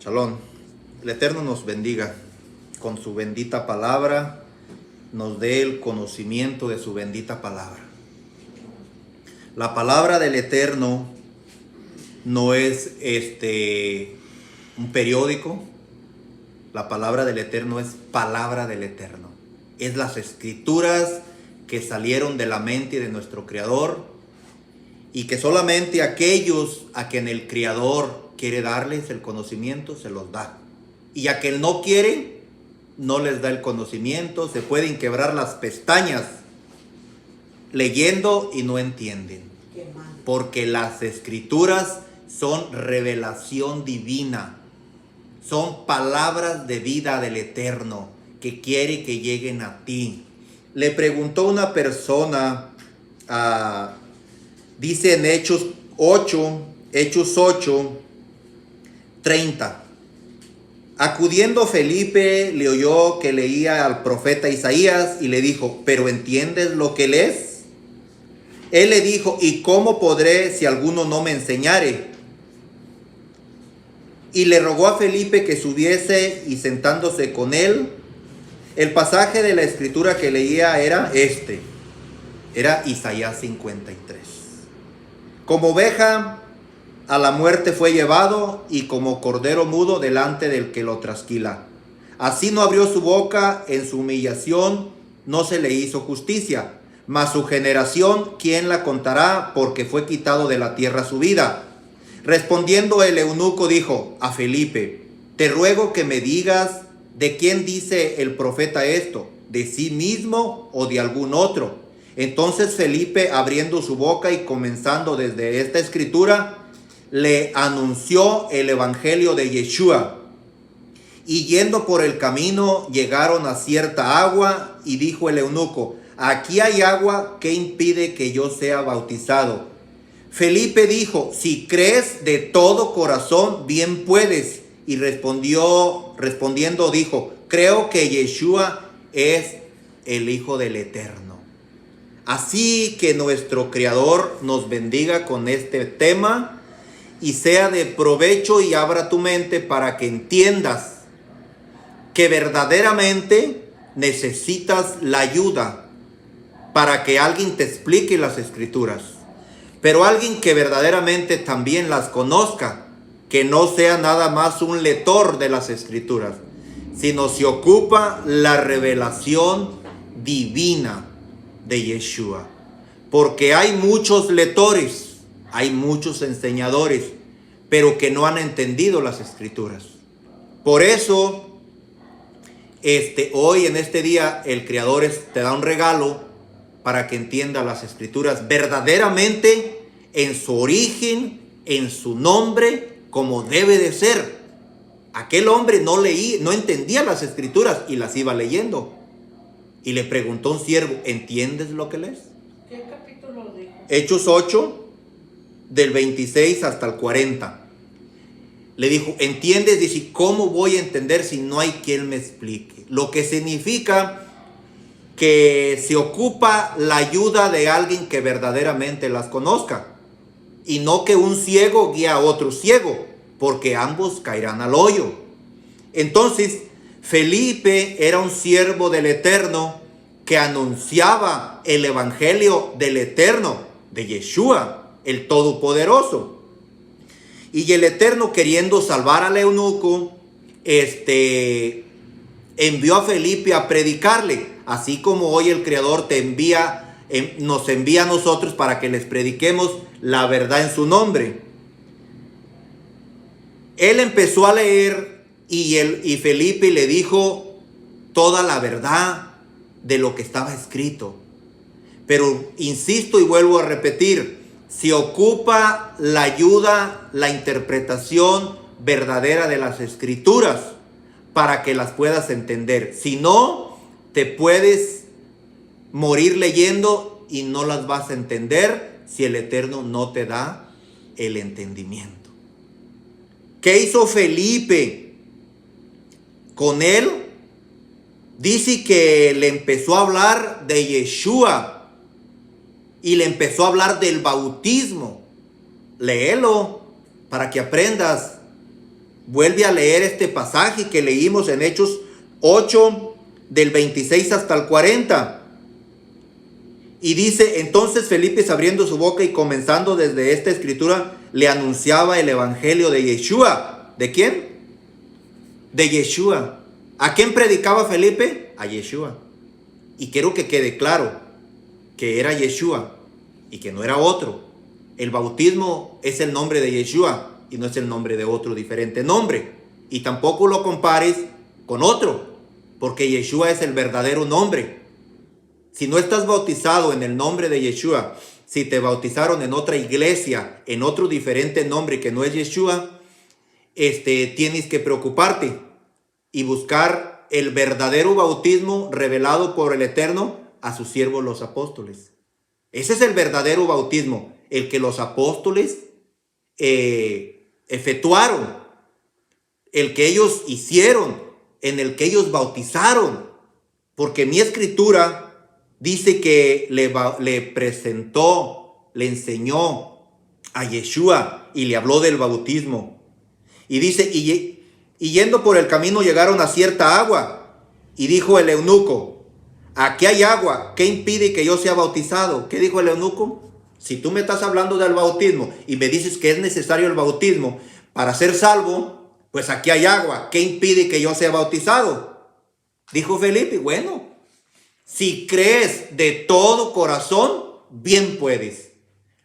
Shalom. El Eterno nos bendiga con su bendita palabra, nos dé el conocimiento de su bendita palabra. La palabra del Eterno no es un periódico. La palabra del Eterno es palabra del Eterno. Es las escrituras que salieron de la mente de nuestro Creador y que solamente aquellos a quien el Creador quiere darles el conocimiento se los da. Y a quien no quiere, no les da el conocimiento. Se pueden quebrar las pestañas leyendo y no entienden. Porque las escrituras son revelación divina. Son palabras de vida del Eterno que quiere que lleguen a ti. Le preguntó una persona, dice en Hechos 8, 30. Acudiendo Felipe, le oyó que leía al profeta Isaías y le dijo, ¿pero entiendes lo que lees? Él le dijo, ¿y cómo podré si alguno no me enseñare? Y le rogó a Felipe que subiese y sentándose con él. El pasaje de la escritura que leía era Isaías 53. Como oveja a la muerte fue llevado, y como cordero mudo delante del que lo trasquila. Así no abrió su boca, en su humillación no se le hizo justicia. Mas su generación, ¿quién la contará? Porque fue quitado de la tierra su vida. Respondiendo el eunuco dijo a Felipe, te ruego que me digas, ¿de quién dice el profeta esto? ¿De sí mismo o de algún otro? Entonces Felipe, abriendo su boca y comenzando desde esta escritura, le anunció el evangelio de Yeshua. Y yendo por el camino, llegaron a cierta agua, y dijo el eunuco, aquí hay agua, ¿qué impide que yo sea bautizado? Felipe dijo, si crees de todo corazón, bien puedes. Y respondiendo dijo, creo que Yeshua es el Hijo del Eterno. Así que nuestro Creador nos bendiga con este tema y sea de provecho, y abra tu mente para que entiendas que verdaderamente necesitas la ayuda para que alguien te explique las escrituras. Pero alguien que verdaderamente también las conozca, que no sea nada más un lector de las escrituras, sino se ocupa la revelación divina de Yeshua. Porque hay muchos lectores, hay muchos enseñadores, pero que no han entendido las escrituras. Por eso, hoy en este día, el Creador te da un regalo para que entienda las escrituras verdaderamente en su origen, en su nombre, como debe de ser. Aquel hombre no entendía las escrituras y las iba leyendo. Y le preguntó a un siervo, ¿entiendes lo que lees? ¿Qué capítulo dijo? Hechos 8, del 26 hasta el 40. Le dijo, ¿entiendes? Dice, ¿cómo voy a entender si no hay quien me explique? Lo que significa que se ocupa la ayuda de alguien que verdaderamente las conozca. Y no que un ciego guíe a otro ciego, porque ambos caerán al hoyo. Entonces, Felipe era un siervo del Eterno que anunciaba el evangelio del Eterno, de Yeshua, el Todopoderoso. Y el Eterno, queriendo salvar al eunuco, envió a Felipe a predicarle, así como hoy el Creador nos envía a nosotros para que les prediquemos la verdad en su nombre. Él empezó a leer y Felipe le dijo toda la verdad de lo que estaba escrito. Pero insisto y vuelvo a repetir, se ocupa la ayuda, la interpretación verdadera de las escrituras para que las puedas entender. Si no, te puedes morir leyendo y no las vas a entender si el Eterno no te da el entendimiento. ¿Qué hizo Felipe con él? Dice que le empezó a hablar de Yeshua y le empezó a hablar del bautismo. Léelo para que aprendas Vuelve a leer este pasaje que leímos en Hechos 8, del 26 hasta el 40. Y dice, entonces Felipe, abriendo su boca y comenzando desde esta escritura, le anunciaba el evangelio de Yeshua. ¿De quién? De Yeshua. ¿A quién predicaba Felipe? A Yeshua. Y quiero que quede claro que era Yeshua y que no era otro. El bautismo es el nombre de Yeshua y no es el nombre de otro diferente nombre. Y tampoco lo compares con otro, porque Yeshua es el verdadero nombre. Si no estás bautizado en el nombre de Yeshua, si te bautizaron en otra iglesia, en otro diferente nombre que no es Yeshua, tienes que preocuparte y buscar el verdadero bautismo revelado por el Eterno a sus siervos los apóstoles. Ese es el verdadero bautismo, el que los apóstoles efectuaron, el que ellos hicieron, en el que ellos bautizaron. Porque mi escritura dice que le presentó, le enseñó a Yeshua y le habló del bautismo. Y dice, y yendo por el camino llegaron a cierta agua. Y dijo el eunuco, aquí hay agua, ¿qué impide que yo sea bautizado? ¿Qué dijo el eunuco? Si tú me estás hablando del bautismo y me dices que es necesario el bautismo para ser salvo, pues aquí hay agua, ¿qué impide que yo sea bautizado? Dijo Felipe, bueno, si crees de todo corazón, bien puedes.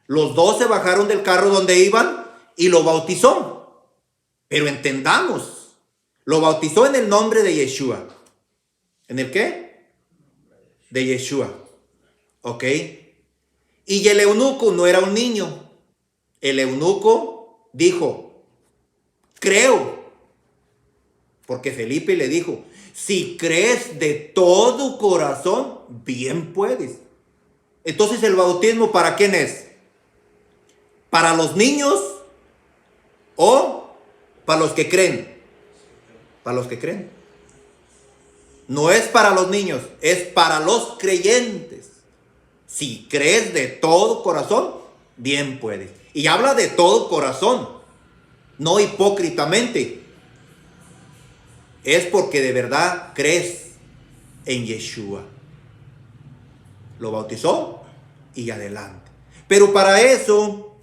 Los dos se bajaron del carro donde iban y lo bautizó. Pero entendamos, lo bautizó en el nombre de Yeshua. ¿En el qué? De Yeshua. ¿Ok? Y el eunuco no era un niño. El eunuco dijo, creo. Porque Felipe le dijo, si crees de todo corazón, bien puedes. Entonces, ¿el bautismo para quién es? ¿Para los niños o para los que creen? Para los que creen. No es para los niños, es para los creyentes. Si crees de todo corazón, bien puedes. Y habla de todo corazón, no hipócritamente. Es porque de verdad crees en Yeshua. Lo bautizó y adelante. Pero para eso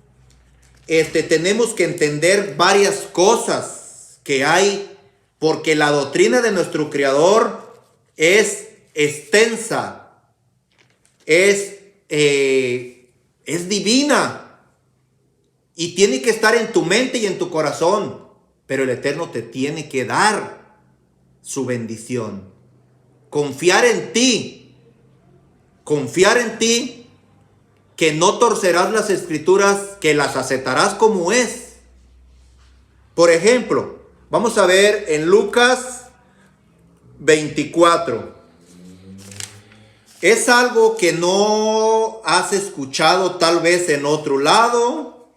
tenemos que entender varias cosas que hay, porque la doctrina de nuestro Creador es extensa, es divina y tiene que estar en tu mente y en tu corazón. Pero el Eterno te tiene que dar su bendición. Confiar en ti que no torcerás las escrituras, que las aceptarás como es. Por ejemplo, vamos a ver en Lucas 24. Es algo que no has escuchado tal vez en otro lado.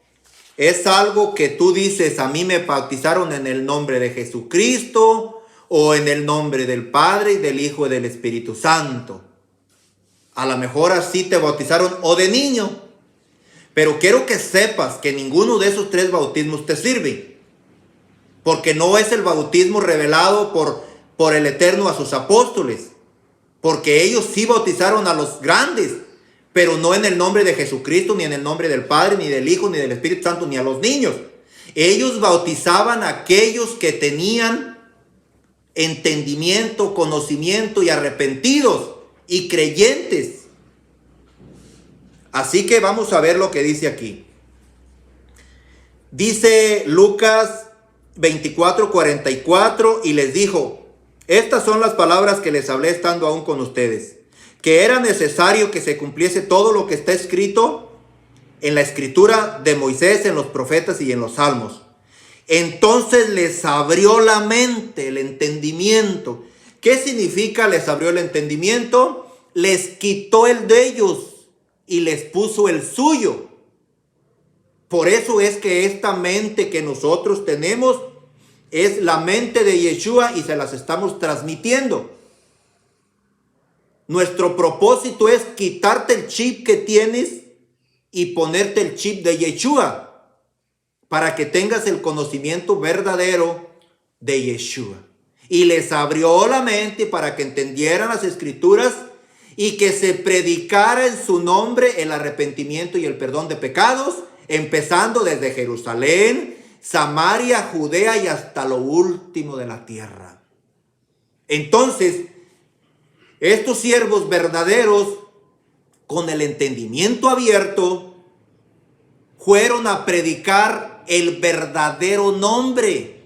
Es algo que tú dices, a mí me bautizaron en el nombre de Jesucristo, o en el nombre del Padre y del Hijo y del Espíritu Santo. A lo mejor así te bautizaron o de niño. Pero quiero que sepas que ninguno de esos tres bautismos te sirve. Porque no es el bautismo revelado por el Eterno a sus apóstoles. Porque ellos sí bautizaron a los grandes, pero no en el nombre de Jesucristo, ni en el nombre del Padre, ni del Hijo, ni del Espíritu Santo, ni a los niños. Ellos bautizaban a aquellos que tenían entendimiento, conocimiento y arrepentidos y creyentes. Así que vamos a ver lo que dice aquí. Dice Lucas 24:44, y les dijo, estas son las palabras que les hablé estando aún con ustedes, que era necesario que se cumpliese todo lo que está escrito en la escritura de Moisés, en los profetas y en los salmos. Entonces les abrió la mente, el entendimiento. ¿Qué significa les abrió el entendimiento? Les quitó el de ellos y les puso el suyo. Por eso es que esta mente que nosotros tenemos es la mente de Yeshua y se las estamos transmitiendo. Nuestro propósito es quitarte el chip que tienes y ponerte el chip de Yeshua, para que tengas el conocimiento verdadero de Yeshua. Y les abrió la mente para que entendieran las escrituras y que se predicara en su nombre el arrepentimiento y el perdón de pecados, empezando desde Jerusalén, Samaria, Judea y hasta lo último de la tierra. Entonces, estos siervos verdaderos, con el entendimiento abierto, fueron a predicar el verdadero nombre,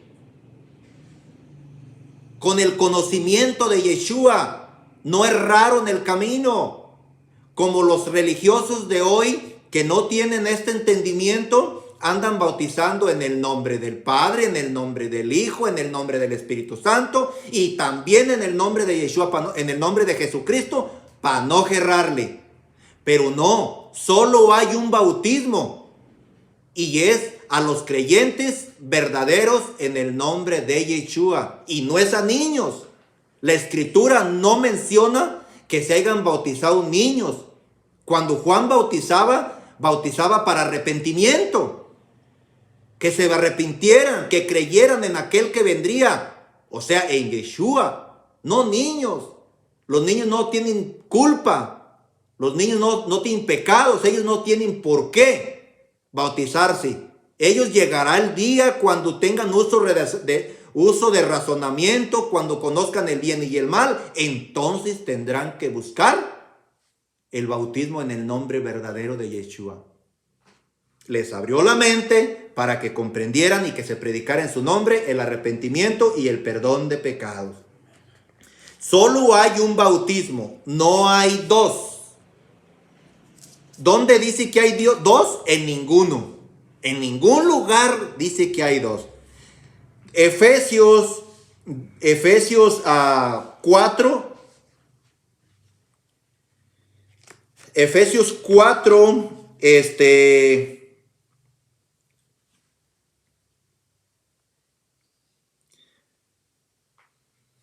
con el conocimiento de Yeshua. No erraron el camino, como los religiosos de hoy que no tienen este entendimiento, andan bautizando en el nombre del Padre, en el nombre del Hijo, en el nombre del Espíritu Santo y también en el nombre de Yeshua, en el nombre de Jesucristo, para no errarle. Pero no, solo hay un bautismo y es a los creyentes verdaderos en el nombre de Yeshua, y no es a niños. La escritura no menciona que se hayan bautizado niños. Cuando Juan bautizaba para arrepentimiento, que se arrepintieran, que creyeran en aquel que vendría, o sea, en Yeshua, no niños. Los niños no tienen culpa, los niños no tienen pecados, ellos no tienen por qué bautizarse. Ellos llegará el día cuando tengan uso de razonamiento, cuando conozcan el bien y el mal, entonces tendrán que buscar el bautismo en el nombre verdadero de Yeshua. Les abrió la mente para que comprendieran y que se predicara en su nombre el arrepentimiento y el perdón de pecados. Solo hay un bautismo, no hay dos. ¿Dónde dice que hay dos? En ninguno. En ningún lugar dice que hay dos. Efesios 4. Efesios 4,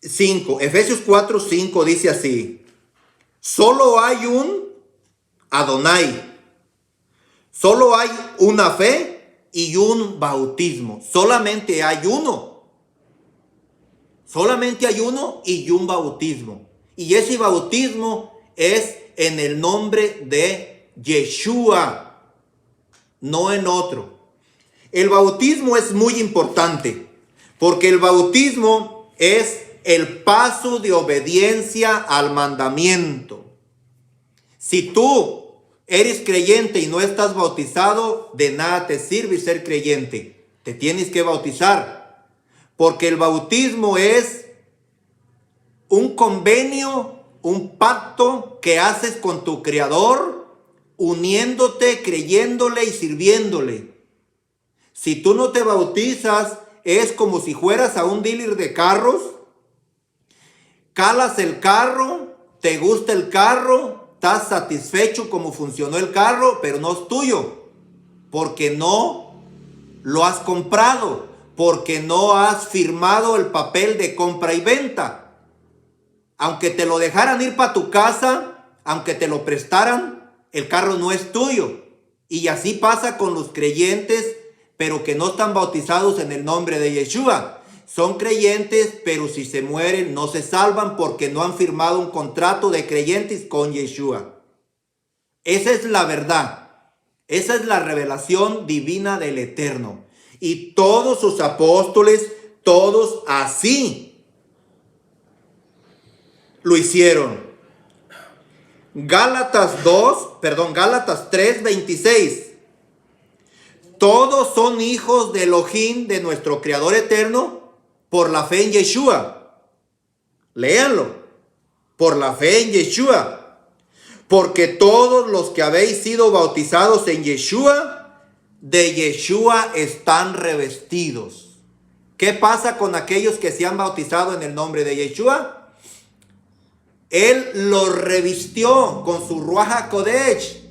5. Efesios 4, 5 dice así: solo hay un Adonai, solo hay una fe y un bautismo. Solamente hay uno. Solamente hay uno y un bautismo. Y ese bautismo es en el nombre de Yeshua, no en otro. El bautismo es muy importante porque el bautismo es el paso de obediencia al mandamiento. Si tú eres creyente y no estás bautizado, de nada te sirve ser creyente. Te tienes que bautizar, porque el bautismo es un convenio, un pacto que haces con tu Creador, uniéndote, creyéndole y sirviéndole. Si tú no te bautizas, es como si fueras a un dealer de carros, calas el carro, te gusta el carro, estás satisfecho como funcionó el carro, pero no es tuyo, porque no lo has comprado, porque no has firmado el papel de compra y venta. Aunque te lo dejaran ir para tu casa, aunque te lo prestaran, el carro no es tuyo. Y así pasa con los creyentes, pero que no están bautizados en el nombre de Yeshua. Son creyentes, pero si se mueren no se salvan porque no han firmado un contrato de creyentes con Yeshua. Esa es la verdad. Esa es la revelación divina del Eterno. Y todos sus apóstoles, todos así lo hicieron. Gálatas 3:26. Todos son hijos de Elohim, de nuestro Creador eterno, por la fe en Yeshua. Léanlo. Por la fe en Yeshua. Porque todos los que habéis sido bautizados en Yeshua, de Yeshua están revestidos. ¿Qué pasa con aquellos que se han bautizado en el nombre de Yeshua? Él los revistió con su Ruach HaKodesh,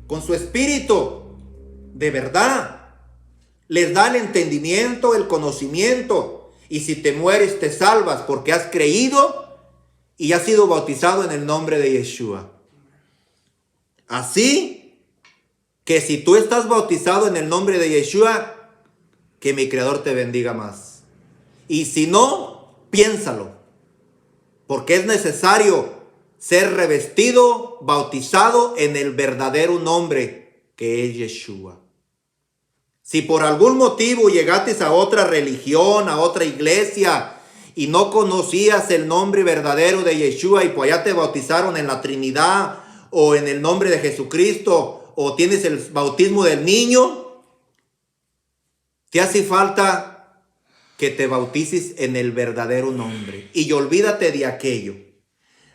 con su espíritu de verdad. Les da el entendimiento, el conocimiento. Y si te mueres, te salvas porque has creído y has sido bautizado en el nombre de Yeshua. Así que si tú estás bautizado en el nombre de Yeshua, que mi Creador te bendiga más. Y si no, piénsalo, porque es necesario ser revestido, bautizado en el verdadero nombre que es Yeshua. Si por algún motivo llegaste a otra religión, a otra iglesia, y no conocías el nombre verdadero de Yeshua y pues allá te bautizaron en la Trinidad o en el nombre de Jesucristo o tienes el bautismo del niño, te hace falta que te bautices en el verdadero nombre y olvídate de aquello.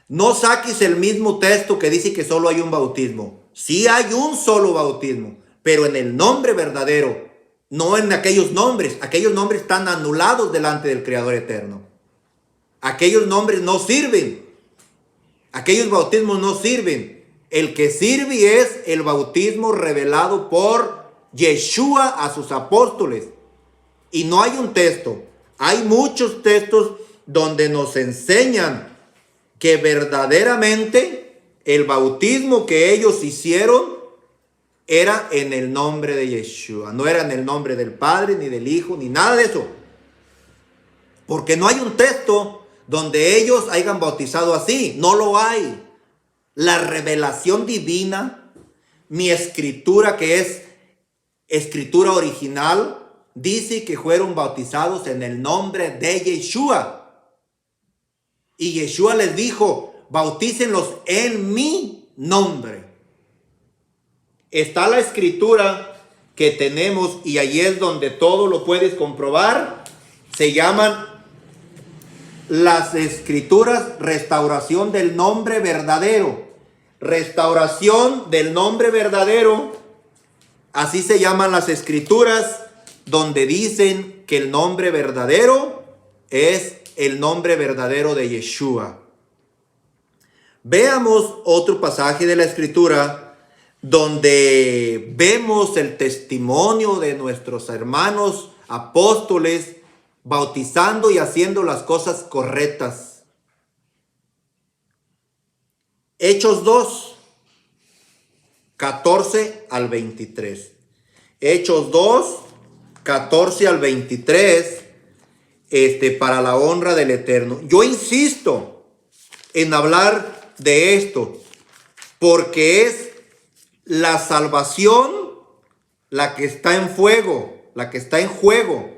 No saques el mismo texto que dice que solo hay un bautismo. Sí hay un solo bautismo, pero en el nombre verdadero, no en aquellos nombres. Aquellos nombres están anulados delante del Creador eterno. Aquellos nombres no sirven. Aquellos bautismos no sirven. El que sirve es el bautismo revelado por Yeshua a sus apóstoles. Y no hay un texto. Hay muchos textos donde nos enseñan que verdaderamente el bautismo que ellos hicieron era en el nombre de Yeshua. No era en el nombre del Padre, ni del Hijo, ni nada de eso. Porque no hay un texto donde ellos hayan bautizado así. No lo hay. La revelación divina, mi escritura, que es escritura original, dice que fueron bautizados en el nombre de Yeshua. Y Yeshua les dijo, bautícenlos en mi nombre. Está la escritura que tenemos y ahí es donde todo lo puedes comprobar. Se llaman las escrituras restauración del nombre verdadero. Restauración del nombre verdadero. Así se llaman las escrituras donde dicen que el nombre verdadero es el nombre verdadero de Yeshua. Veamos otro pasaje de la escritura donde vemos el testimonio de nuestros hermanos apóstoles bautizando y haciendo las cosas correctas. Hechos 2, 14 al 23. Hechos 2, 14 al 23. Para la honra del Eterno. Yo insisto en hablar de esto porque es la salvación la que está en fuego, la que está en juego.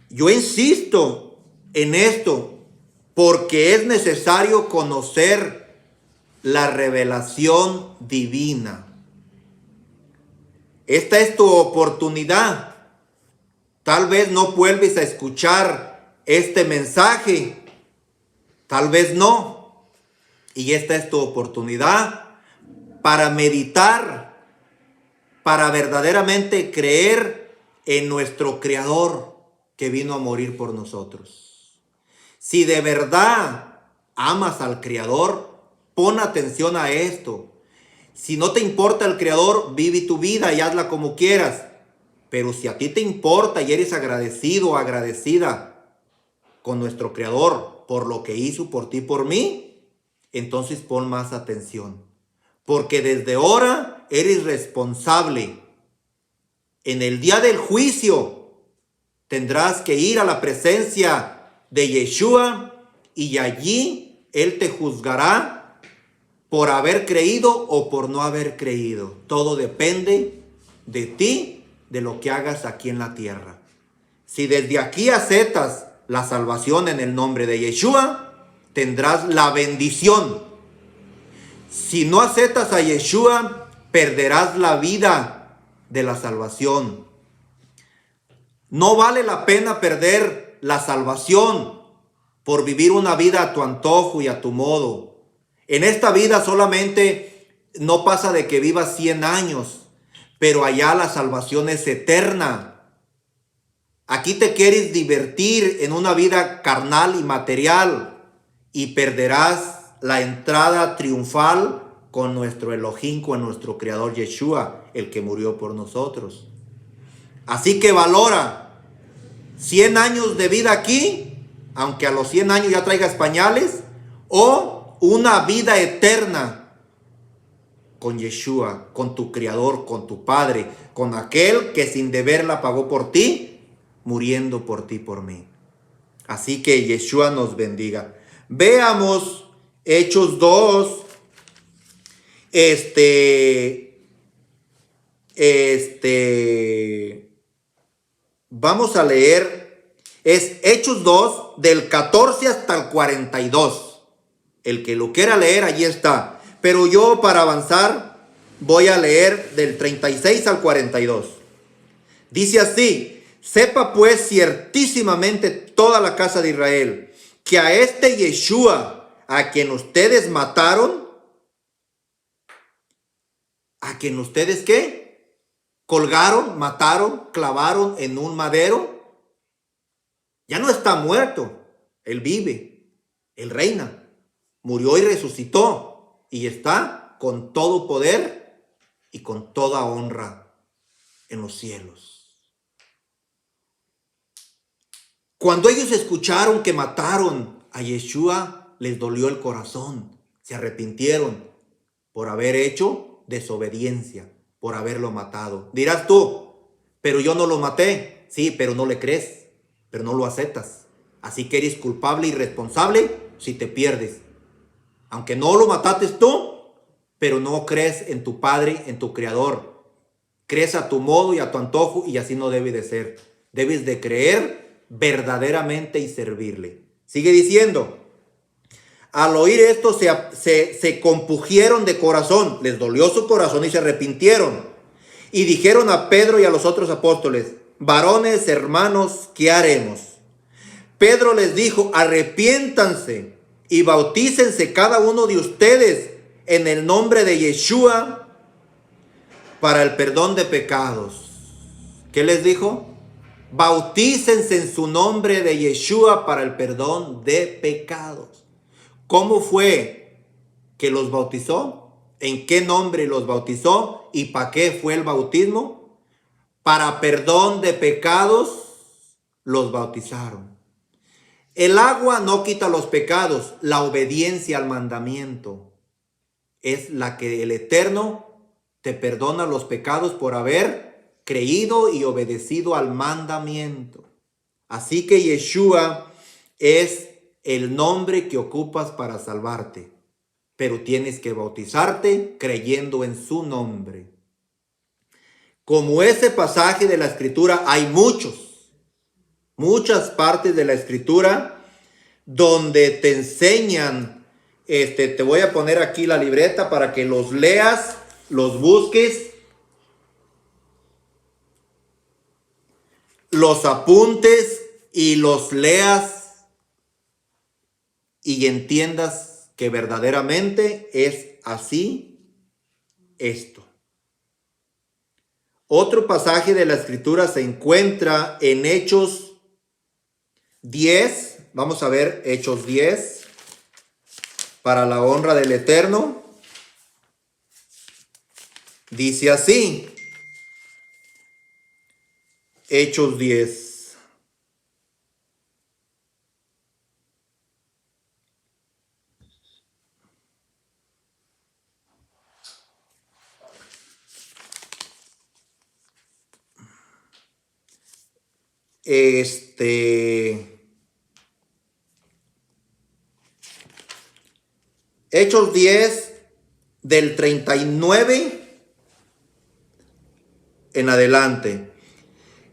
Yo insisto en esto porque es necesario conocer la revelación divina. Esta es tu oportunidad. Tal vez no vuelves a escuchar este mensaje. Tal vez no. Y esta es tu oportunidad para meditar, para verdaderamente creer en nuestro Creador que vino a morir por nosotros. Si de verdad amas al Creador, pon atención a esto. Si no te importa el Creador, vive tu vida y hazla como quieras. Pero si a ti te importa y eres agradecido o agradecida con nuestro Creador por lo que hizo por ti y por mí, entonces pon más atención. Porque desde ahora eres responsable. En el día del juicio tendrás que ir a la presencia de Yeshua y allí Él te juzgará por haber creído o por no haber creído. Todo depende de ti, de lo que hagas aquí en la tierra. Si desde aquí aceptas la salvación en el nombre de Yeshua, tendrás la bendición. Si no aceptas a Yeshua, perderás la vida de la salvación. No vale la pena perder la salvación por vivir una vida a tu antojo y a tu modo. En esta vida solamente no pasa de que vivas 100 años. Pero allá la salvación es eterna. Aquí te quieres divertir en una vida carnal y material y perderás la entrada triunfal con nuestro Elohim, con nuestro Creador Yeshua, el que murió por nosotros. Así que valora 100 años de vida aquí, aunque a los 100 años ya traigas pañales, o una vida eterna con Yeshua, con tu Creador, con tu Padre, con aquel que sin deberla pagó por ti muriendo por ti, por mí. Así que Yeshua nos bendiga. Veamos Hechos 2. Vamos a leer, es Hechos 2 del 14 hasta el 42. El que lo quiera leer, allí está. Pero yo, para avanzar, voy a leer del 36 al 42. Dice así: sepa pues ciertísimamente toda la casa de Israel, que a este Yeshua, a quien ustedes mataron, ¿a quien ustedes qué? Colgaron, mataron, clavaron en un madero. Ya no está muerto. Él vive. Él reina. Murió y resucitó. Y está con todo poder y con toda honra en los cielos. Cuando ellos escucharon que mataron a Yeshua, les dolió el corazón. Se arrepintieron por haber hecho desobediencia, por haberlo matado. Dirás tú, pero yo no lo maté. Sí, pero no le crees, pero no lo aceptas. Así que eres culpable y responsable si te pierdes. Aunque no lo mataste tú, pero no crees en tu Padre, en tu Creador. Crees a tu modo y a tu antojo, y así no debe de ser. Debes de creer verdaderamente y servirle. Sigue diciendo: al oír esto se compungieron de corazón, les dolió su corazón y se arrepintieron. Y dijeron a Pedro y a los otros apóstoles: varones, hermanos, ¿qué haremos? Pedro les dijo: arrepiéntanse y bautícense cada uno de ustedes en el nombre de Yeshua para el perdón de pecados. ¿Qué les dijo? Bautícense en su nombre de Yeshua para el perdón de pecados. ¿Cómo fue que los bautizó? ¿En qué nombre los bautizó? ¿Y para qué fue el bautismo? Para perdón de pecados los bautizaron. El agua no quita los pecados, la obediencia al mandamiento es la que el Eterno te perdona los pecados por haber creído y obedecido al mandamiento. Así que Yeshua es el nombre que ocupas para salvarte, pero tienes que bautizarte creyendo en su nombre. Como ese pasaje de la Escritura, hay muchas partes de la Escritura donde te enseñan. Te voy a poner aquí la libreta para que los leas, los busques, los apuntes y los leas y entiendas que verdaderamente es así esto. Otro pasaje de la Escritura se encuentra en Hechos 10. Vamos a ver Hechos 10. Para la honra del Eterno. Dice así. Hechos 10. Hechos 10 del 39 en adelante.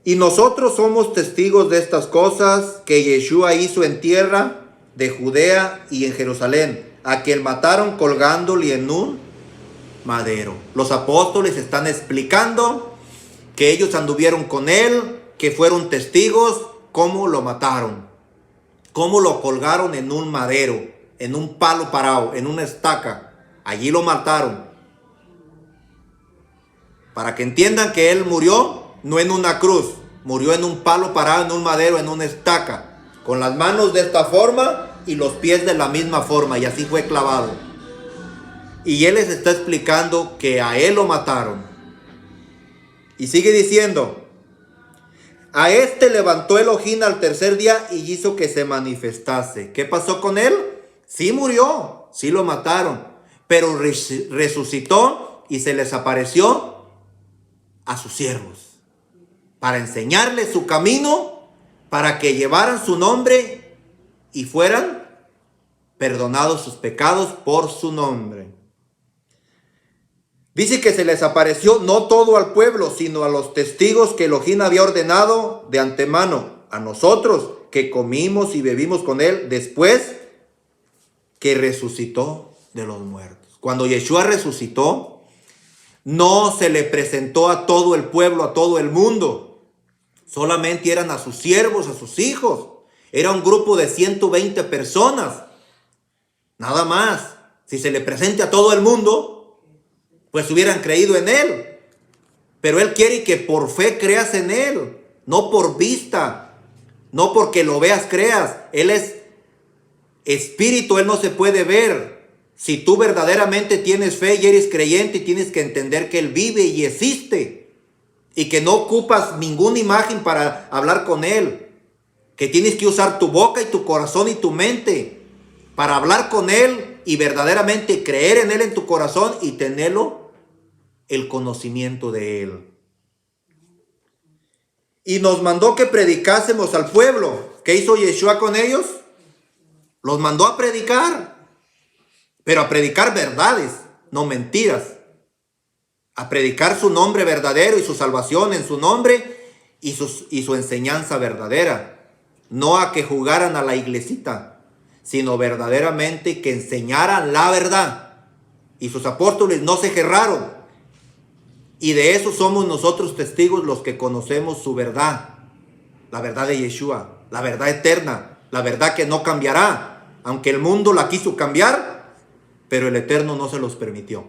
Y nosotros somos testigos de estas cosas que Yeshua hizo en tierra de Judea y en Jerusalén, a quien mataron colgándole en un madero. Los apóstoles están explicando que ellos anduvieron con él, que fueron testigos, cómo lo mataron, cómo lo colgaron en un madero, en un palo parado, en una estaca. Allí lo mataron. Para que entiendan que él murió no en una cruz, murió en un palo parado, en un madero, en una estaca, con las manos de esta forma y los pies de la misma forma, y así fue clavado. Y él les está explicando que a él lo mataron. Y sigue diciendo: a este levantó Elohim al tercer día y hizo que se manifestase. ¿Qué pasó con él? Sí murió, sí lo mataron, pero resucitó y se les apareció a sus siervos para enseñarles su camino para que llevaran su nombre y fueran perdonados sus pecados por su nombre. Dice que se les apareció no todo al pueblo, sino a los testigos que Elohim había ordenado de antemano, a nosotros que comimos y bebimos con él después que resucitó de los muertos. Cuando Yeshua resucitó, no se le presentó a todo el pueblo, a todo el mundo. Solamente eran a sus siervos, a sus hijos. Era un grupo de 120 personas. Nada más. Si se le presenta a todo el mundo, pues hubieran creído en él. Pero él quiere que por fe creas en él, no por vista, no porque lo veas creas. Él es espíritu, él no se puede ver. Si tú verdaderamente tienes fe y eres creyente, tienes que entender que él vive y existe y que no ocupas ninguna imagen para hablar con él, que tienes que usar tu boca y tu corazón y tu mente para hablar con él y verdaderamente creer en él en tu corazón y tenerlo el conocimiento de él. Y nos mandó que predicásemos al pueblo. ¿Qué hizo Yeshua con ellos? Los mandó a predicar, pero a predicar verdades, no mentiras. A predicar su nombre verdadero y su salvación en su nombre y su enseñanza verdadera. No a que jugaran a la iglesita, sino verdaderamente que enseñaran la verdad. Y sus apóstoles no se cerraron. Y de eso somos nosotros testigos, los que conocemos su verdad. La verdad de Yeshua, la verdad eterna, la verdad que no cambiará. Aunque el mundo la quiso cambiar, pero el Eterno no se los permitió.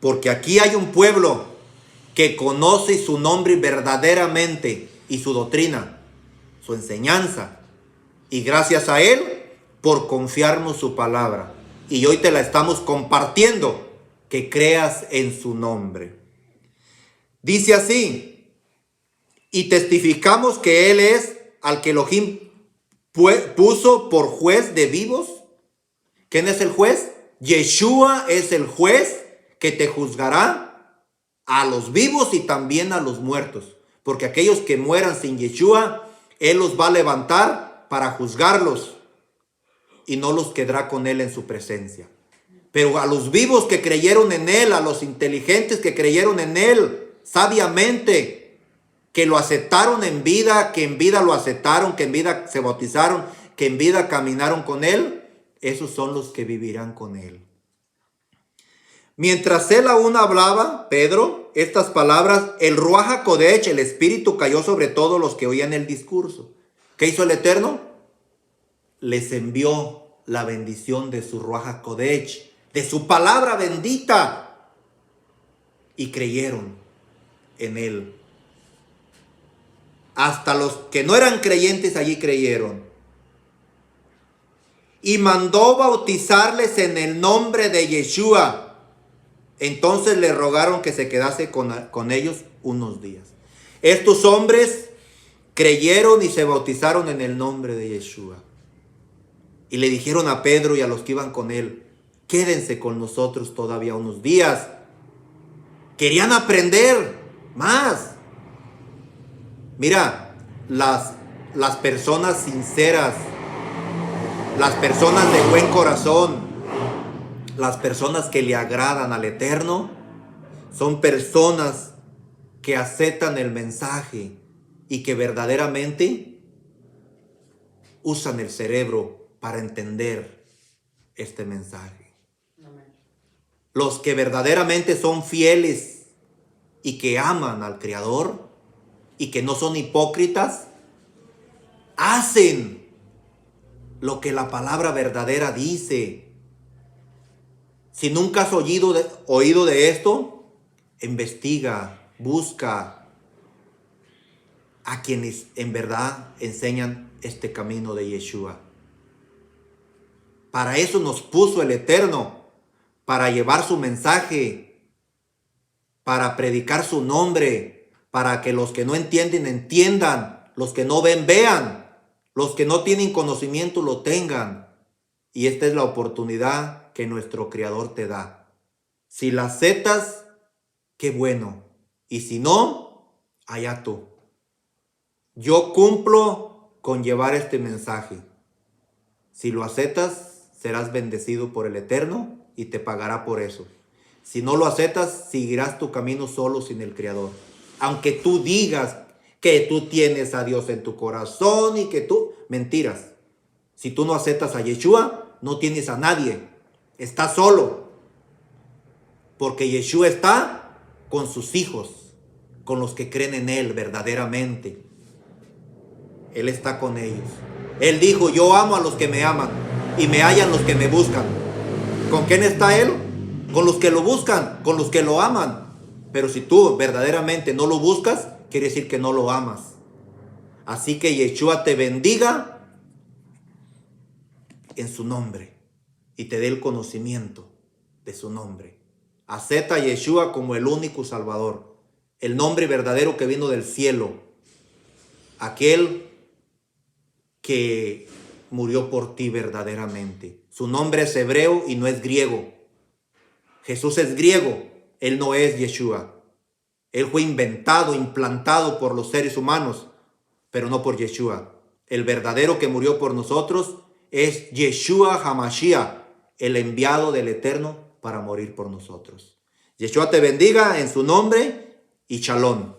Porque aquí hay un pueblo que conoce su nombre verdaderamente y su doctrina, su enseñanza. Y gracias a él, por confiarnos su palabra. Y hoy te la estamos compartiendo, que creas en su nombre. Dice así: y testificamos que él es al que Elohim puso por juez de vivos. ¿Quién es el juez? Yeshua es el juez que te juzgará a los vivos y también a los muertos. Porque aquellos que mueran sin Yeshua, él los va a levantar para juzgarlos y no los quedará con él en su presencia. Pero a los vivos que creyeron en él, a los inteligentes que creyeron en él, sabiamente, que lo aceptaron en vida, que en vida lo aceptaron, que en vida se bautizaron, que en vida caminaron con él, esos son los que vivirán con él. Mientras él aún hablaba, Pedro, estas palabras, el Ruach HaKodesh, el Espíritu, cayó sobre todos los que oían el discurso. ¿Qué hizo el Eterno? Les envió la bendición de su Ruach HaKodesh, de su palabra bendita, y creyeron en él. Hasta los que no eran creyentes allí creyeron. Y mandó bautizarles en el nombre de Yeshua. Entonces le rogaron que se quedase con ellos unos días. Estos hombres creyeron y se bautizaron en el nombre de Yeshua. Y le dijeron a Pedro y a los que iban con él: quédense con nosotros todavía unos días. Querían aprender más. Mira, las personas sinceras, las personas de buen corazón, las personas que le agradan al Eterno, son personas que aceptan el mensaje y que verdaderamente usan el cerebro para entender este mensaje. Los que verdaderamente son fieles y que aman al Creador y que no son hipócritas, hacen lo que la palabra verdadera dice. Si nunca has oído de esto, investiga, busca a quienes en verdad enseñan este camino de Yeshua. Para eso nos puso el Eterno, para llevar su mensaje, para predicar su nombre, para que los que no entienden entiendan, los que no ven vean, los que no tienen conocimiento lo tengan. Y esta es la oportunidad que nuestro Creador te da. Si la aceptas, qué bueno. Y si no, allá tú. Yo cumplo con llevar este mensaje. Si lo aceptas, serás bendecido por el Eterno y te pagará por eso. Si no lo aceptas, seguirás tu camino solo sin el Creador. Aunque tú digas que tú tienes a Dios en tu corazón y que tú... Mentiras. Si tú no aceptas a Yeshua, no tienes a nadie. Estás solo. Porque Yeshua está con sus hijos, con los que creen en Él verdaderamente. Él está con ellos. Él dijo, yo amo a los que me aman y me hallan los que me buscan. ¿Con quién está Él? Con los que lo buscan, con los que lo aman. Pero si tú verdaderamente no lo buscas, quiere decir que no lo amas. Así que Yeshua te bendiga en su nombre y te dé el conocimiento de su nombre. Acepta a Yeshua como el único Salvador, el nombre verdadero que vino del cielo, aquel que murió por ti verdaderamente. Su nombre es hebreo y no es griego. Jesús es griego, Él no es Yeshua. Él fue inventado, implantado por los seres humanos, pero no por Yeshua. El verdadero que murió por nosotros es Yeshua HaMashiach, el enviado del Eterno para morir por nosotros. Yeshua te bendiga en su nombre y shalom.